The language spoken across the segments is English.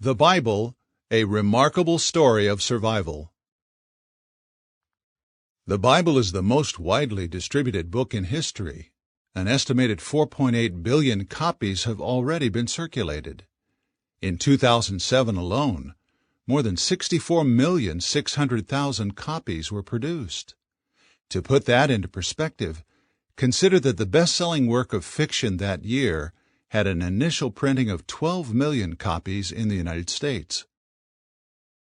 The Bible, a remarkable story of survival. The Bible is the most widely distributed book in history. An estimated 4.8 billion copies have already been circulated. In 2007 alone, more than 64,600,000 copies were produced. To put that into perspective, consider that the best-selling work of fiction that year had an initial printing of 12 million copies in the United States.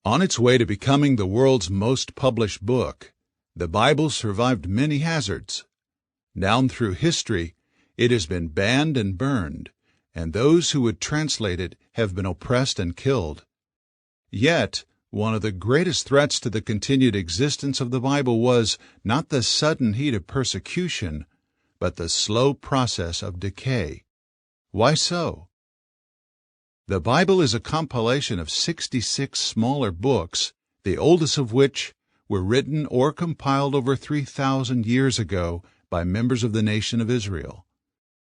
On its way to becoming the world's most published book, the Bible survived many hazards. Down through history, it has been banned and burned, and those who would translate it have been oppressed and killed. Yet, one of the greatest threats to the continued existence of the Bible was not the sudden heat of persecution, but the slow process of decay. Why so? The Bible is a compilation of 66 smaller books, the oldest of which were written or compiled over 3,000 years ago by members of the nation of Israel.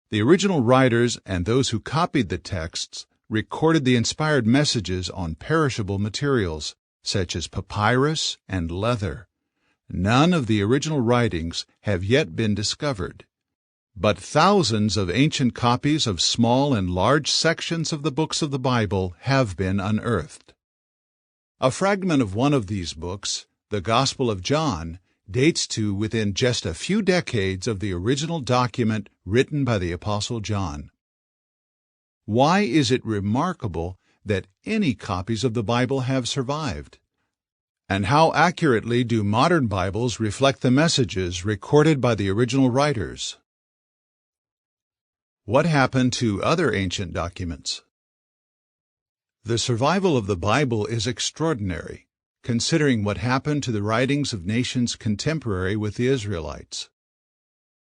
The original writers and those who copied the texts recorded the inspired messages on perishable materials, such as papyrus and leather. None of the original writings have yet been discovered, but thousands of ancient copies of small and large sections of the books of the Bible have been unearthed. A fragment of one of these books, the Gospel of John, dates to within just a few decades of the original document written by the Apostle John. Why is it remarkable that any copies of the Bible have survived? And how accurately do modern Bibles reflect the messages recorded by the original writers? What happened to other ancient documents? The survival of the Bible is extraordinary, considering what happened to the writings of nations contemporary with the Israelites.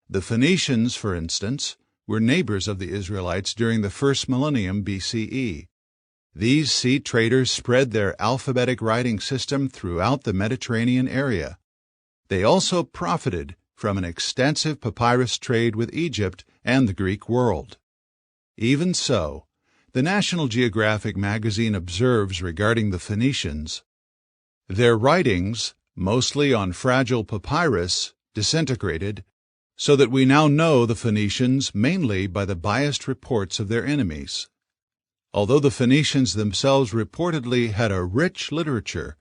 The Phoenicians, for instance, were neighbors of the Israelites during the first millennium BCE. These sea traders spread their alphabetic writing system throughout the Mediterranean area. They also profited from an extensive papyrus trade with Egypt and the Greek world. Even so, the National Geographic magazine observes regarding the Phoenicians, their writings, mostly on fragile papyrus, disintegrated, so that we now know the Phoenicians mainly by the biased reports of their enemies. Although the Phoenicians themselves reportedly had a rich literature,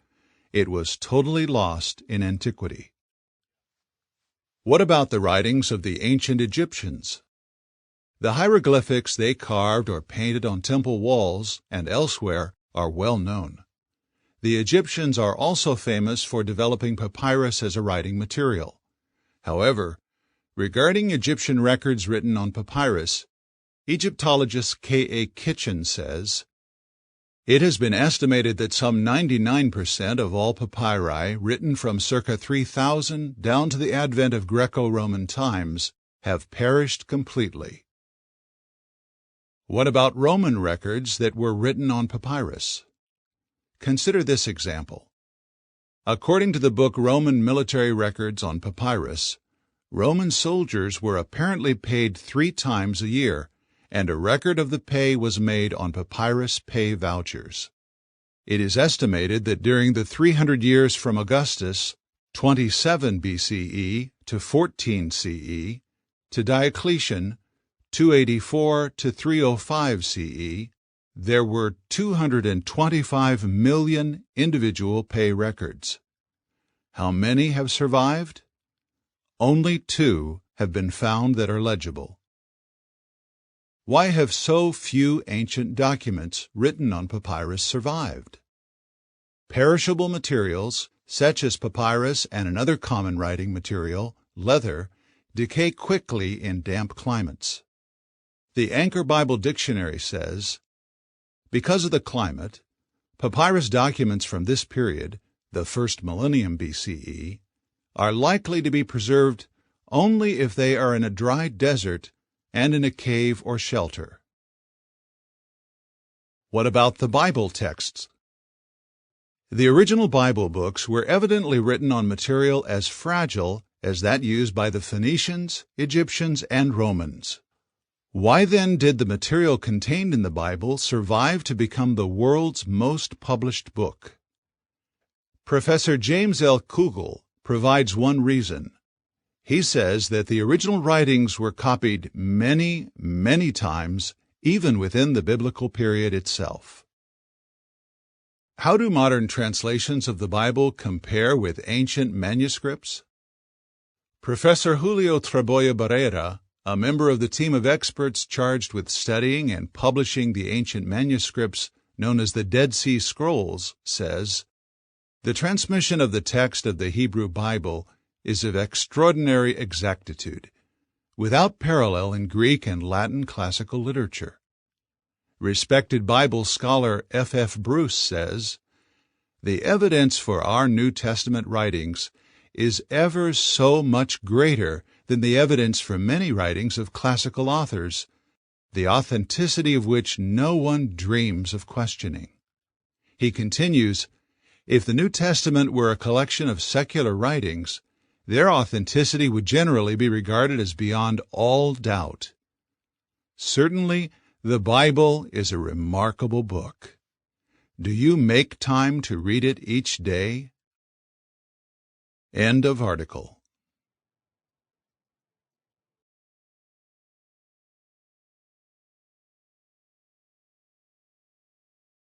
it was totally lost in antiquity. What about the writings of the ancient Egyptians? The hieroglyphics they carved or painted on temple walls and elsewhere are well known. The Egyptians are also famous for developing papyrus as a writing material. However, regarding Egyptian records written on papyrus, Egyptologist K.A. Kitchen says, "It has been estimated that some 99% of all papyri written from circa 3000 down to the advent of Greco-Roman times have perished completely." What about Roman records that were written on papyrus? Consider this example. According to the book Roman Military Records on Papyrus, Roman soldiers were apparently paid 3 times a year, and a record of the pay was made on papyrus pay vouchers. It is estimated that during the 300 years from Augustus, 27 BCE to 14 CE, to Diocletian, 284 to 305 CE, there were 225 million individual pay records. How many have survived? Only 2 have been found that are legible. Why have so few ancient documents written on papyrus survived? Perishable materials, such as papyrus and another common writing material, leather, decay quickly in damp climates. The Anchor Bible Dictionary says, because of the climate, papyrus documents from this period, the first millennium BCE, are likely to be preserved only if they are in a dry desert and in a cave or shelter. What about the Bible texts? The original Bible books were evidently written on material as fragile as that used by the Phoenicians, Egyptians, and Romans. Why then did the material contained in the Bible survive to become the world's most published book? Professor James L. Kugel provides one reason. He says that the original writings were copied many, many times, even within the biblical period itself. How do modern translations of the Bible compare with ancient manuscripts? Professor Julio Traboya Barrera, a member of the team of experts charged with studying and publishing the ancient manuscripts known as the Dead Sea Scrolls, says, "The transmission of the text of the Hebrew Bible is of extraordinary exactitude, without parallel in Greek and Latin classical literature." Respected Bible scholar F. Bruce says, "The evidence for our New Testament writings is ever so much greater than the evidence for many writings of classical authors, the authenticity of which no one dreams of questioning." He continues, "If the New Testament were a collection of secular writings, their authenticity would generally be regarded as beyond all doubt. Certainly, the Bible is a remarkable book. Do you make time to read it each day?" End of article.